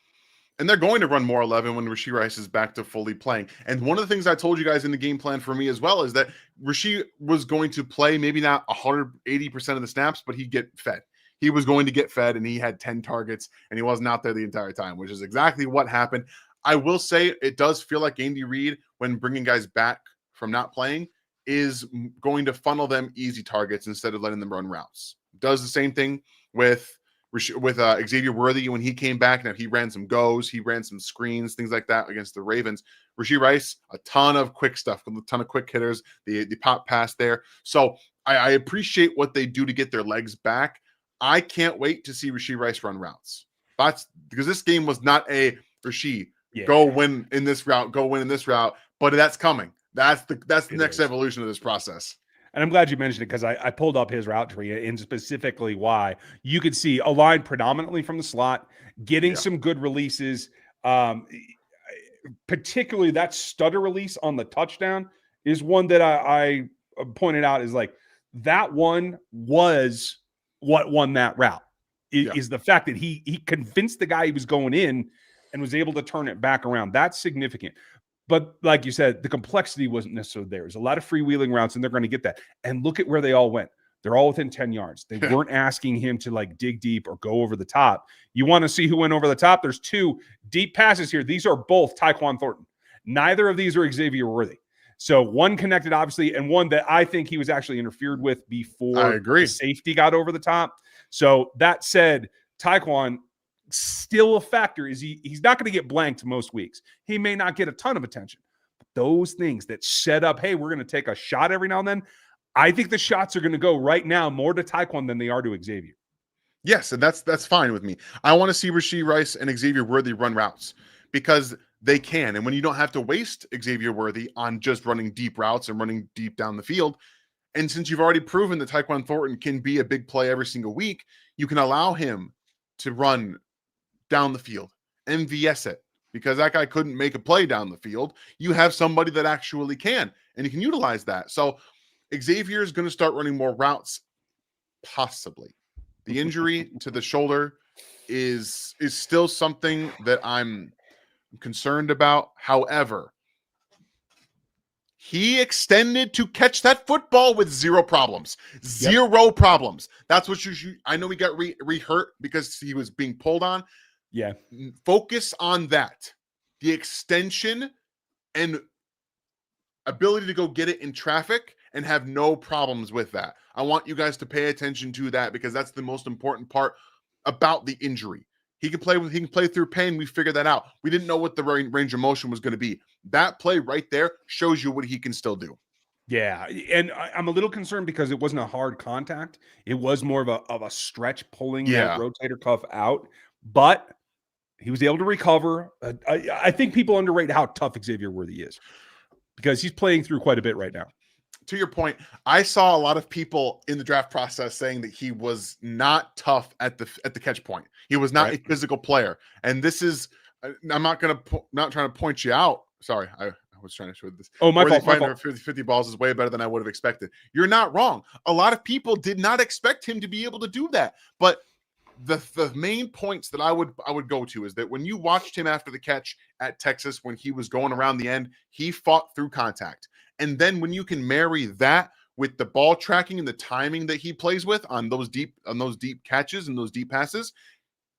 And they're going to run more 11 when Rashee Rice is back to fully playing. And one of the things I told you guys in the game plan for me as well is that Rashee was going to play maybe not 180% of the snaps, but he'd get fed. He was going to get fed, and he had 10 targets, and he wasn't out there the entire time, which is exactly what happened. I will say it does feel like Andy Reid, when bringing guys back from not playing, is going to funnel them easy targets instead of letting them run routes. Does the same thing with with Xavier Worthy when he came back. Now he ran some goes, he ran some screens, things like that against the Ravens. Rashee Rice, a ton of quick stuff, a ton of quick hitters, the pop pass there. So I appreciate what they do to get their legs back. I can't wait to see Rashee Rice run routes. That's because this game was not a Rashee go win in this route, go win in this route, but that's coming. That's the next evolution of this process. And I'm glad you mentioned it because I pulled up his route tree and specifically why. You could see a line predominantly from the slot, getting some good releases. Particularly that stutter release on the touchdown is one that I pointed out is like that one was what won that route. Is the fact that he convinced the guy he was going in and was able to turn it back around. That's significant. But like you said, the complexity wasn't necessarily there. There's a lot of freewheeling routes, and they're going to get that. And look at where they all went. They're all within 10 yards. They weren't asking him to like dig deep or go over the top. You want to see who went over the top? There's 2 deep passes here. These are both Tyquan Thornton. Neither of these are Xavier Worthy. So one connected, obviously, and one that I think he was actually interfered with before the safety got over the top. So that said, Tyquan, still a factor. He's not going to get blanked most weeks. He may not get a ton of attention. But those things that set up, hey, we're going to take a shot every now and then, I think the shots are going to go right now more to Tyquan than they are to Xavier. Yes, and that's fine with me. I want to see Rashee Rice and Xavier Worthy run routes because they can. And when you don't have to waste Xavier Worthy on just running deep routes and running deep down the field, and since you've already proven that Tyquan Thornton can be a big play every single week, you can allow him to run down the field, MVS it, because that guy couldn't make a play down the field. You have somebody that actually can, and you can utilize that. So Xavier is going to start running more routes, possibly. The injury to the shoulder is still something that I'm concerned about. However, he extended to catch that football with 0 problems. Zero problems. That's what I know he got re-hurt because he was being pulled on. Yeah. Focus on that. The extension and ability to go get it in traffic and have no problems with that. I want you guys to pay attention to that because that's the most important part about the injury. He can play through pain. We figured that out. We didn't know what the range of motion was going to be. That play right there shows you what he can still do. Yeah, and I'm a little concerned because it wasn't a hard contact. It was more of a stretch pulling that rotator cuff out, but he was able to recover. I think people underrate how tough Xavier Worthy is because he's playing through quite a bit right now. To your point, I saw a lot of people in the draft process saying that he was not tough at the catch point. He was not a physical player. And this is, I'm not trying to point you out. Sorry, I was trying to show this. Oh, my fault. 50 balls is way better than I would have expected. You're not wrong. A lot of people did not expect him to be able to do that. But the main points that I would go to is that when you watched him after the catch at Texas, when he was going around the end, he fought through contact. And then when you can marry that with the ball tracking and the timing that he plays with on those deep catches and those deep passes,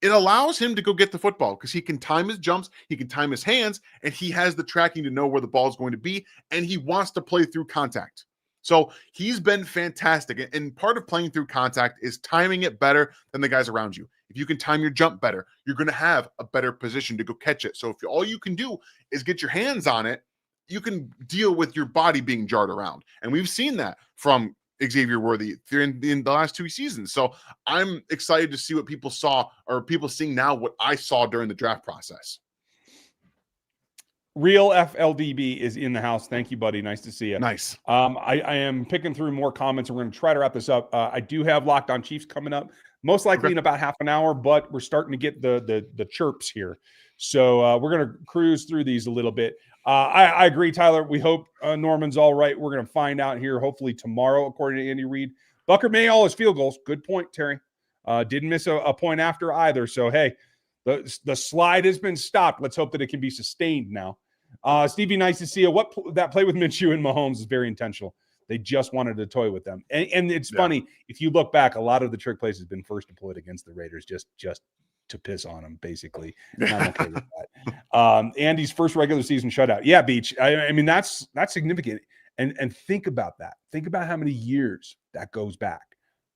it allows him to go get the football because he can time his jumps, he can time his hands, and he has the tracking to know where the ball is going to be, and he wants to play through contact. So he's been fantastic. And part of playing through contact is timing it better than the guys around you. If you can time your jump better, you're going to have a better position to go catch it. So if all you can do is get your hands on it, you can deal with your body being jarred around. And we've seen that from Xavier Worthy in the last 2 seasons. So I'm excited to see what people saw or people seeing now what I saw during the draft process. Real FLDB is in the house. Thank you, buddy. Nice to see you. Nice. I am picking through more comments. We're going to try to wrap this up. I do have Locked On Chiefs coming up, most likely in about half an hour, but we're starting to get the chirps here. So we're going to cruise through these a little bit. I agree, Tyler. We hope Norman's all right. We're going to find out here hopefully tomorrow, according to Andy Reid. Bucker made all his field goals. Good point, Terry. Didn't miss a point after either. So, hey, the slide has been stopped. Let's hope that it can be sustained now. Stevie, nice to see you. That play with Minshew and Mahomes is very intentional. They just wanted to toy with them. And it's funny. If you look back, a lot of the trick plays has been first deployed against the Raiders just to piss on them, basically. And I'm okay with that. Andy's first regular season shutout. Yeah, Beach. I mean, that's significant. And think about that. Think about how many years that goes back.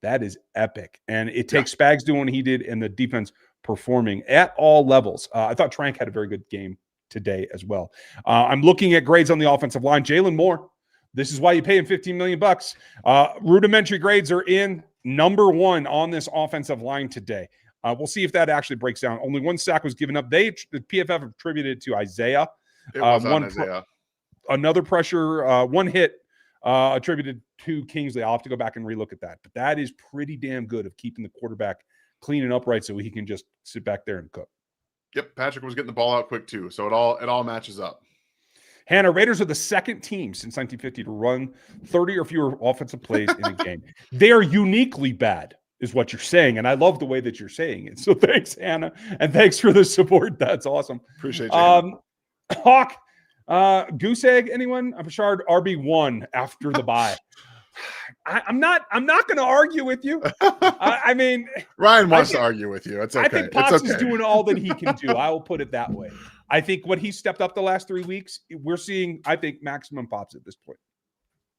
That is epic. And it takes Spags doing what he did and the defense performing at all levels. I thought Trank had a very good game today as well. I'm looking at grades on the offensive line. Jalen Moore, this is why you pay him $15 million. Rudimentary grades are in. Number 1 on this offensive line today. We'll see if that actually breaks down. Only 1 sack was given up. The PFF attributed it to Isaiah. It was on Isaiah. Another pressure, 1 hit attributed to Kingsley. I'll have to go back and relook at that. But that is pretty damn good of keeping the quarterback clean and upright so he can just sit back there and cook. Yep, Patrick was getting the ball out quick too. So it all matches up. Hannah, Raiders are the second team since 1950 to run 30 or fewer offensive plays in a game. They are uniquely bad, is what you're saying. And I love the way that you're saying it. So thanks, Hannah. And thanks for the support. That's awesome. Appreciate you. Hawk, goose egg, anyone? I'm Bouchard, RB1 after the bye. I'm not going to argue with you. I mean, Ryan wants to argue with you. It's okay. I think Potts is doing all that he can do. I will put it that way. I think what he stepped up the last 3 weeks, we're seeing, I think, maximum Pops at this point.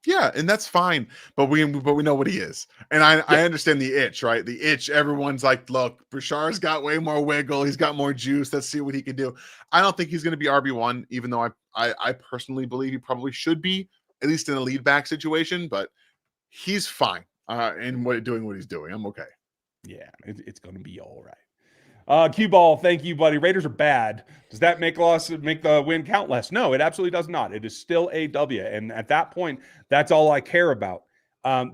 Yeah, and that's fine. But we know what he is. And I understand the itch, right? The itch, everyone's like, look, Bouchard's got way more wiggle. He's got more juice. Let's see what he can do. I don't think he's going to be RB1, even though I personally believe he probably should be, at least in a lead back situation. But he's fine in doing what he's doing. I'm okay. Yeah, it's going to be all right. Cue ball, thank you, buddy. Raiders are bad. Does that make the win count less? No, it absolutely does not. It is still a W, and at that point, that's all I care about.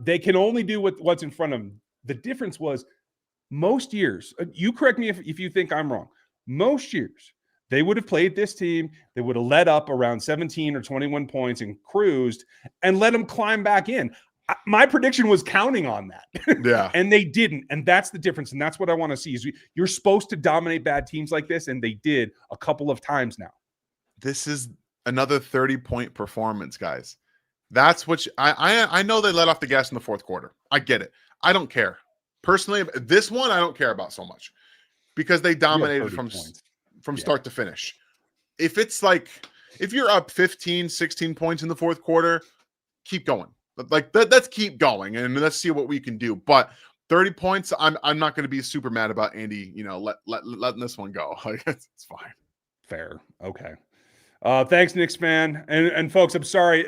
They can only do what's in front of them. The difference was most years. You correct me if you think I'm wrong. Most years they would have played this team. They would have led up around 17 or 21 points and cruised and let them climb back in. My prediction was counting on that. Yeah. And they didn't. And that's the difference. And that's what I want to see is you're supposed to dominate bad teams like this. And they did a couple of times now. This is another 30-point performance, guys. That's what I know they let off the gas in the fourth quarter. I get it. I don't care. Personally, this one I don't care about so much because they dominated from start to finish. If you're up 15, 16 points in the fourth quarter, keep going. Like let's keep going and let's see what we can do. But 30 points, I'm not going to be super mad about Andy, letting this one go. Like it's fine. Fair. Okay. Thanks, Knicks fan. And folks, I'm sorry.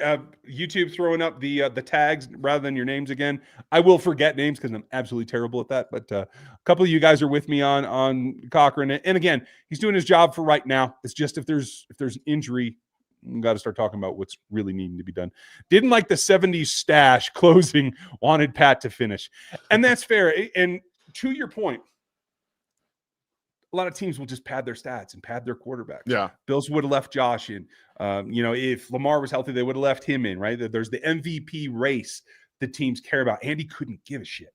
YouTube throwing up the tags rather than your names again. I will forget names because I'm absolutely terrible at that. But a couple of you guys are with me on Cochran. And again, he's doing his job for right now. It's just if there's an injury, we got to start talking about what's really needing to be done. Didn't like the 70s stash closing, wanted Pat to finish. And that's fair. And to your point, a lot of teams will just pad their stats and pad their quarterbacks. Yeah. Bills would have left Josh in. If Lamar was healthy, they would have left him in, right? There's the MVP race that teams care about. Andy couldn't give a shit.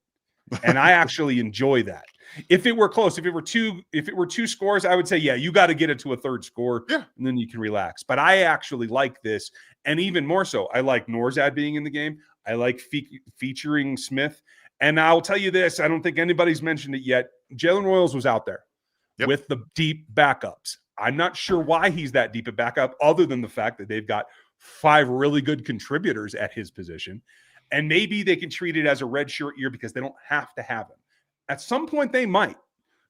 And I actually enjoy that. If it were close, if it were two scores, I would say, yeah, you got to get it to a third score, and then you can relax. But I actually like this, and even more so, I like Norzad being in the game. I like featuring Smith, and I'll tell you this: I don't think anybody's mentioned it yet. Jalen Royals was out there with the deep backups. I'm not sure why he's that deep a backup, other than the fact that they've got 5 really good contributors at his position. And maybe they can treat it as a red shirt year because they don't have to have him. At some point, they might.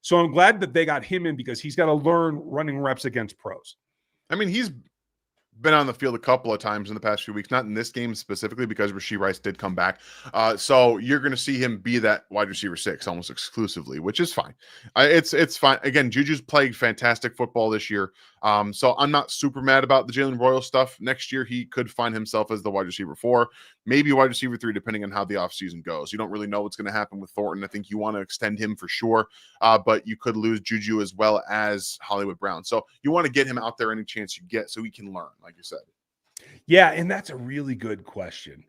So I'm glad that they got him in because he's got to learn running reps against pros. I mean, he's been on the field a couple of times in the past few weeks, not in this game specifically because Rashee Rice did come back. So you're going to see him be that wide receiver 6 almost exclusively, which is fine. It's fine. Again, Juju's played fantastic football this year. So I'm not super mad about the Jalen Royal stuff. Next year, he could find himself as the wide receiver 4, maybe wide receiver 3, depending on how the offseason goes. You don't really know what's going to happen with Thornton. I think you want to extend him for sure, but you could lose Juju as well as Hollywood Brown. So you want to get him out there any chance you get so he can learn, like you said. Yeah, and that's a really good question.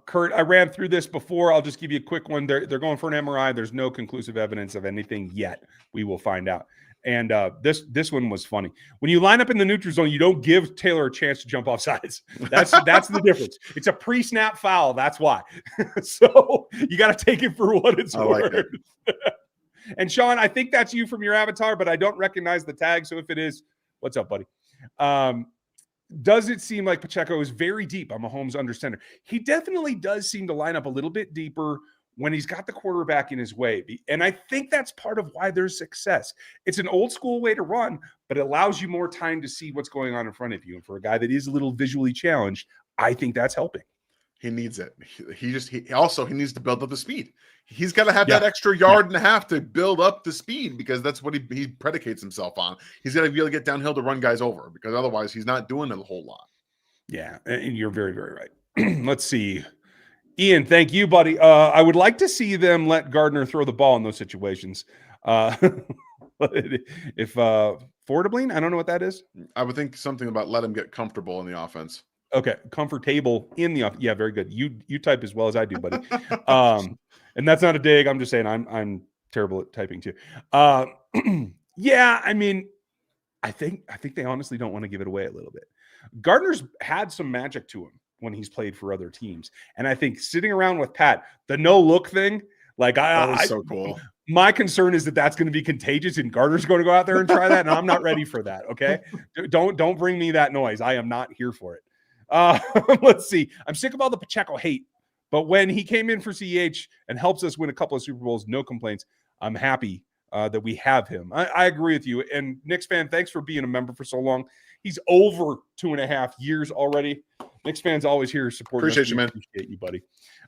Kurt, I ran through this before. I'll just give you a quick one. They're going for an MRI. There's no conclusive evidence of anything yet. We will find out. And this one was funny. When you line up in the neutral zone, you don't give Taylor a chance to jump off sides. That's the difference. It's a pre-snap foul. That's why. So you got to take it for what it's worth. Like and Sean, I think that's you from your avatar, but I don't recognize the tag. So if it is, what's up, buddy? Does it seem like Pacheco is very deep on Mahomes under center? He definitely does seem to line up a little bit deeper when he's got the quarterback in his way. And I think that's part of why there's success. It's an old school way to run, but it allows you more time to see what's going on in front of you. And for a guy that is a little visually challenged, I think that's helping. He needs it. He needs to build up the speed. He's got to have that extra yard and a half to build up the speed, because that's what he predicates himself on. He's got to be able to get downhill to run guys over, because otherwise he's not doing it a whole lot. Yeah, and you're very, very right. Let's see. Ian, thank you, buddy. I would like to see them let Gardner throw the ball in those situations. If Fortabling, I don't know what that is. I would think something about let him get comfortable in the offense. Okay, comfortable in the offense. Yeah, very good. You type as well as I do, buddy. And that's not a dig. I'm just saying I'm terrible at typing too. Yeah, I mean, I think they honestly don't want to give it away a little bit. Gardner's had some magic to him when he's played for other teams. And I think sitting around with Pat, the no look thing, like that was so cool. My concern is that that's going to be contagious and Gardner's going to go out there and try that. And I'm not ready for that. Okay. Don't bring me that noise. I am not here for it. Let's see. I'm sick of all the Pacheco hate, but when he came in for CEH and helps us win a couple of Super Bowls, no complaints. I'm happy that we have him. I agree with you. And Knicks fan, thanks for being a member for so long. He's over 2.5 years already. Knicks fans always here supporting. Appreciate you, man. Appreciate you, buddy.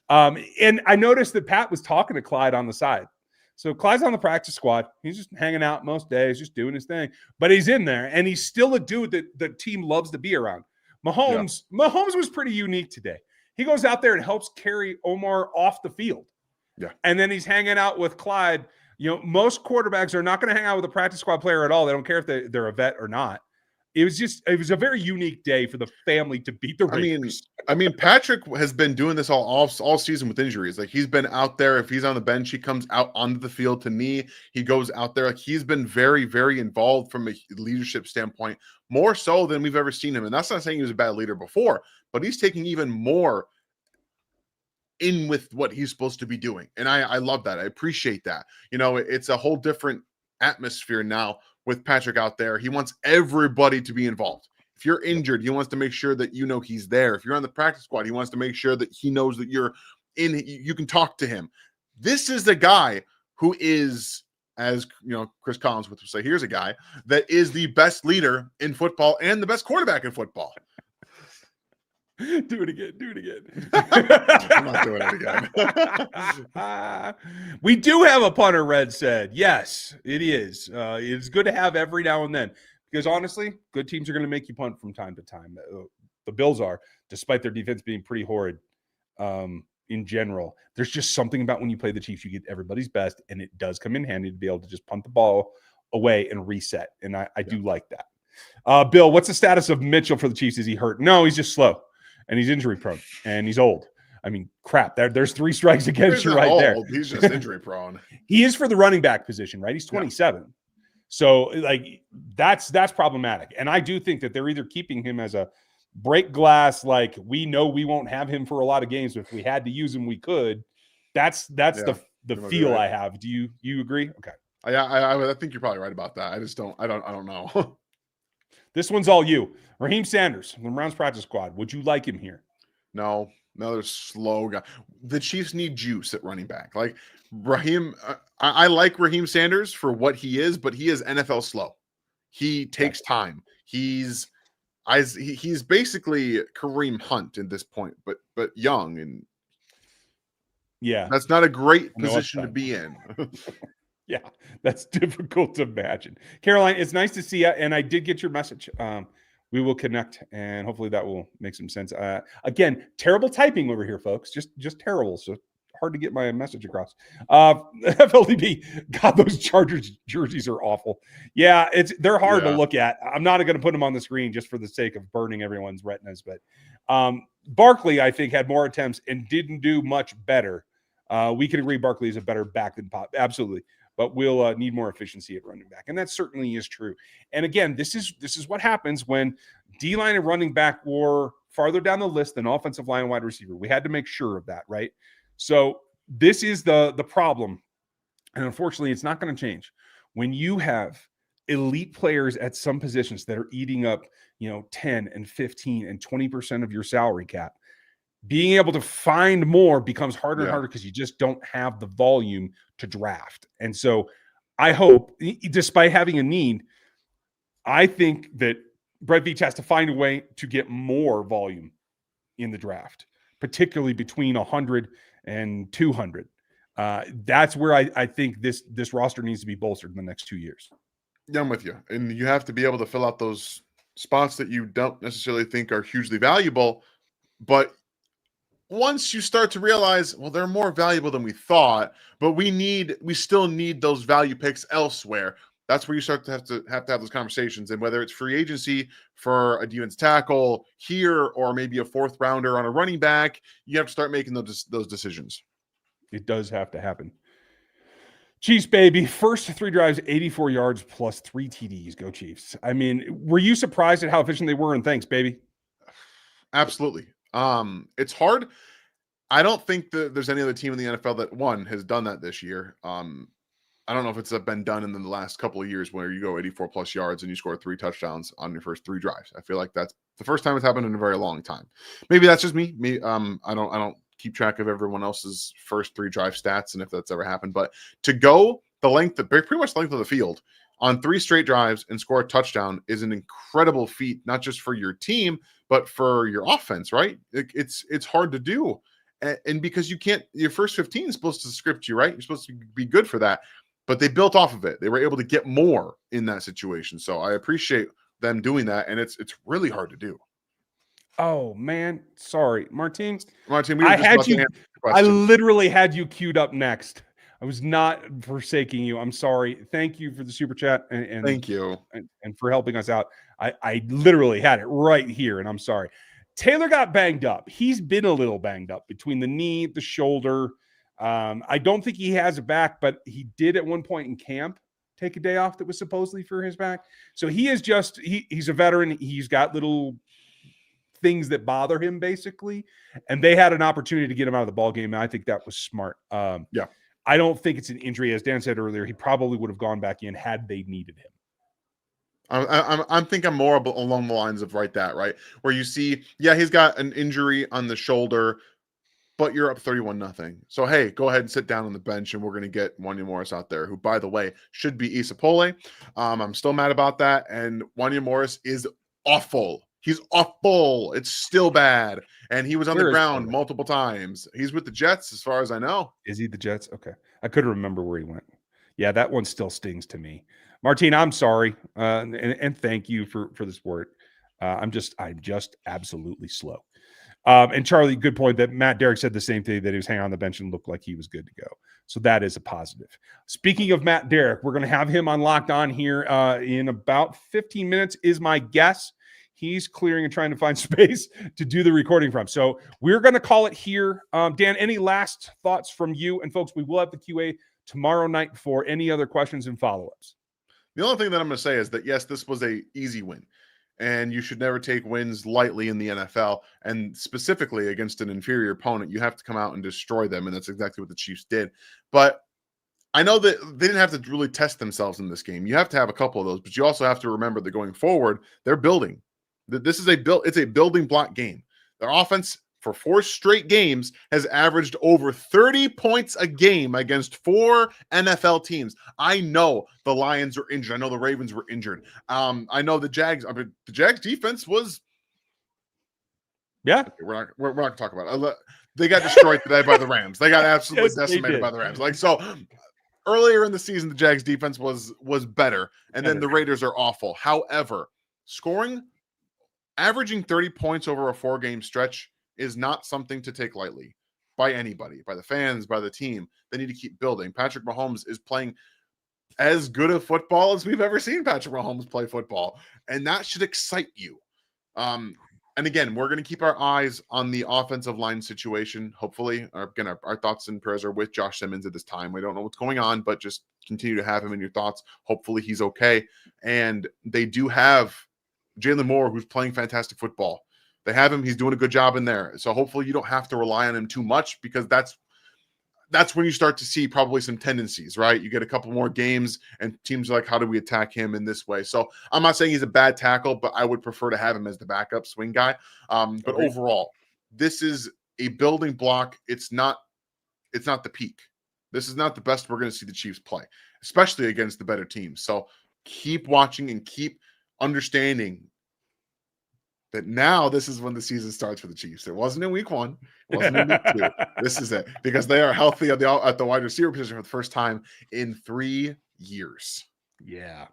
And I noticed that Pat was talking to Clyde on the side. So Clyde's on the practice squad. He's just hanging out most days, just doing his thing. But he's in there, and he's still a dude that the team loves to be around. Mahomes was pretty unique today. He goes out there and helps carry Omar off the field. Yeah. And then he's hanging out with Clyde. You know, most quarterbacks are not going to hang out with a practice squad player at all. They don't care if they're a vet or not. It was a very unique day for the family to beat the Raiders. I mean, Patrick has been doing this all season with injuries. Like, he's been out there. If he's on the bench, he comes out onto the field to knee. He goes out there. Like, he's been very, very involved from a leadership standpoint, more so than we've ever seen him. And that's not saying he was a bad leader before, but he's taking even more in with what he's supposed to be doing. And I love that. I appreciate that. You know, it's a whole different atmosphere now with Patrick out there. He wants everybody to be involved. If you're injured, he wants to make sure that you know he's there. If you're on the practice squad, he wants to make sure that he knows that you're in, you can talk to him. This is the guy who is, as you know, Chris Collins would say, here's a guy that is the best leader in football and the best quarterback in football. Do it again. I'm not doing it again. We do have a punter, Red said. Yes, it is. It's good to have every now and then, because honestly, good teams are going to make you punt from time to time. The Bills are, despite their defense being pretty horrid in general. There's just something about when you play the Chiefs, you get everybody's best, and it does come in handy to be able to just punt the ball away and reset. And I do like that. Bill, what's the status of Mitchell for the Chiefs? Is he hurt? No, he's just slow. And he's injury prone, and he's old. I mean, crap. There's 3 strikes against you right there. He's just injury prone. He is for the running back position, right? He's 27. Yeah. So, like, that's problematic. And I do think that they're either keeping him as a break glass, like, we know we won't have him for a lot of games, but if we had to use him, we could. That's the feel I have. Do you agree? Okay. I think you're probably right about that. I don't know. This one's all you. Raheem Sanders, the Browns practice squad. Would you like him here? No, another slow guy. The Chiefs need juice at running back. Like Raheem, I like Raheem Sanders for what he is, but he is NFL slow. He takes time. He's basically Kareem Hunt at this point, but young, and that's not a great position to be in. Yeah, that's difficult to imagine. Caroline, it's nice to see you, and I did get your message. We will connect, and hopefully that will make some sense. Again, terrible typing over here, folks. Just terrible. So hard to get my message across. FLDB, God, those Chargers jerseys are awful. Yeah, they're hard to look at. I'm not going to put them on the screen just for the sake of burning everyone's retinas. But Barkley, I think, had more attempts and didn't do much better. We can agree Barkley is a better back than Pop. Absolutely. But we'll need more efficiency at running back. And that certainly is true. And again, this is what happens when D-line and running back were farther down the list than offensive line and wide receiver. We had to make sure of that, right? So this is the problem. And unfortunately, it's not going to change. When you have elite players at some positions that are eating up, 10 and 15 and 20% of your salary cap, being able to find more becomes harder and Yeah. harder because you just don't have the volume to draft. And so I hope, despite having a need, I think that Brett Veach has to find a way to get more volume in the draft, particularly between 100 and 200. That's where I think this roster needs to be bolstered in the next 2 years. Yeah, I'm with you. And you have to be able to fill out those spots that you don't necessarily think are hugely valuable. But once you start to realize, well, they're more valuable than we thought, but we still need those value picks elsewhere. That's where you start to have those conversations. And whether it's free agency for a defense tackle here or maybe a fourth rounder on a running back, you have to start making those decisions. It does have to happen. Chiefs, baby. First 3 drives, 84 yards plus 3 TDs. Go Chiefs. I mean, were you surprised at how efficient they were? And thanks, baby. Absolutely. It's hard. I don't think that there's any other team in the NFL that has done that this year. I don't know if it's been done in the last couple of years where you go 84 plus yards and you score 3 touchdowns on your first 3 drives. I feel like that's the first time it's happened in a very long time. Maybe that's just me. I don't keep track of everyone else's first 3 drive stats and if that's ever happened. But to go pretty much the length of the field on 3 straight drives and score a touchdown is an incredible feat, not just for your team, but for your offense, right? It's hard to do. And because you can't, your first 15 is supposed to script you, right? You're supposed to be good for that. But they built off of it. They were able to get more in that situation. So I appreciate them doing that. And it's really hard to do. Oh man, sorry, Martin. Martin, we were I just had about to you. answer the I question. literally had you queued up next. I was not forsaking you. I'm sorry. Thank you for the super chat and Thank you. and for helping us out. I literally had it right here, and I'm sorry. Taylor got banged up. He's been a little banged up between the knee, the shoulder. I don't think he has a back, but he did at one point in camp take a day off that was supposedly for his back. So he is just he's a veteran. He's got little things that bother him basically, and they had an opportunity to get him out of the ball game, and I think that was smart. Yeah. I don't think it's an injury. As Dan said earlier, he probably would have gone back in had they needed him. I'm thinking more along the lines of right, where you see, yeah, he's got an injury on the shoulder, but you're up 31-0. So, hey, go ahead and sit down on the bench, and we're going to get Wanya Morris out there, who, by the way, should be Isapole. I'm still mad about that, and Wanya Morris is awful. He's awful. It's still bad, and he was on the ground multiple times. He's with the Jets, as far as I know. Is he the Jets? Okay. I couldn't remember where he went. Yeah, that one still stings to me. Martine, I'm sorry, and thank you for the support. I'm just absolutely slow. And Charlie, good point that Matt Derrick said the same thing, that he was hanging on the bench and looked like he was good to go. So that is a positive. Speaking of Matt Derrick, we're going to have him on Locked On here in about 15 minutes is my guess. He's clearing and trying to find space to do the recording from. So we're going to call it here. Dan, any last thoughts from you? And folks, we will have the QA tomorrow night for any other questions and follow-ups. The only thing that I'm going to say is that, yes, this was an easy win. And you should never take wins lightly in the NFL. And specifically against an inferior opponent, you have to come out and destroy them. And that's exactly what the Chiefs did. But I know that they didn't have to really test themselves in this game. You have to have a couple of those. But you also have to remember that going forward, they're building. It's a building block game. Their offense for 4 straight games has averaged over 30 points a game against 4 NFL teams. I know the Lions were injured. I know the Ravens were injured. I know the Jags. The Jags defense was. Yeah, okay, we're not going to talk about it. They got destroyed today by the Rams. They got absolutely decimated by the Rams. So earlier in the season, the Jags defense was better, and then the Raiders are awful. However, averaging 30 points over a 4-game stretch is not something to take lightly by anybody, by the fans, by the team. They need to keep building. Patrick Mahomes is playing as good a football as we've ever seen Patrick Mahomes play football, and that should excite you. And again, we're going to keep our eyes on the offensive line situation. Hopefully, our thoughts and prayers are with Josh Simmons at this time. We don't know what's going on, but just continue to have him in your thoughts. Hopefully he's okay. And they do have Jalen Moore, who's playing fantastic football. They have him. He's doing a good job in there. So hopefully you don't have to rely on him too much, because that's when you start to see probably some tendencies, right? You get a couple more games and teams are like, how do we attack him in this way? So I'm not saying he's a bad tackle, but I would prefer to have him as the backup swing guy. But overall, this is a building block. It's not the peak. This is not the best we're going to see the Chiefs play, especially against the better teams. So keep watching and keep understanding that now this is when the season starts for the Chiefs. It wasn't in week 1. It wasn't in week 2. This is it, because they are healthy at the wide receiver position for the first time in 3 years. Yeah.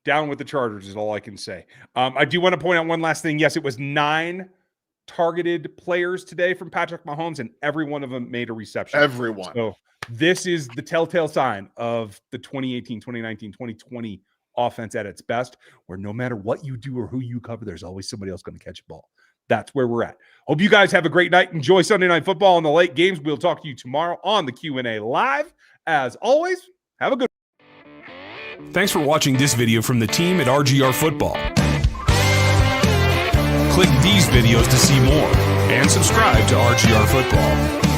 Down with the Chargers is all I can say. I do want to point out one last thing. Yes, it was 9 targeted players today from Patrick Mahomes, and every one of them made a reception. Everyone. So this is the telltale sign of the 2018, 2019, 2020 offense at its best, where no matter what you do or who you cover, there's always somebody else going to catch a ball. That's where we're at. Hope you guys have a great night. Enjoy Sunday Night Football and the late games. We'll talk to you tomorrow on the Q&A Live. As always, have a good one. Thanks for watching this video from the team at RGR Football. Click these videos to see more and subscribe to RGR Football.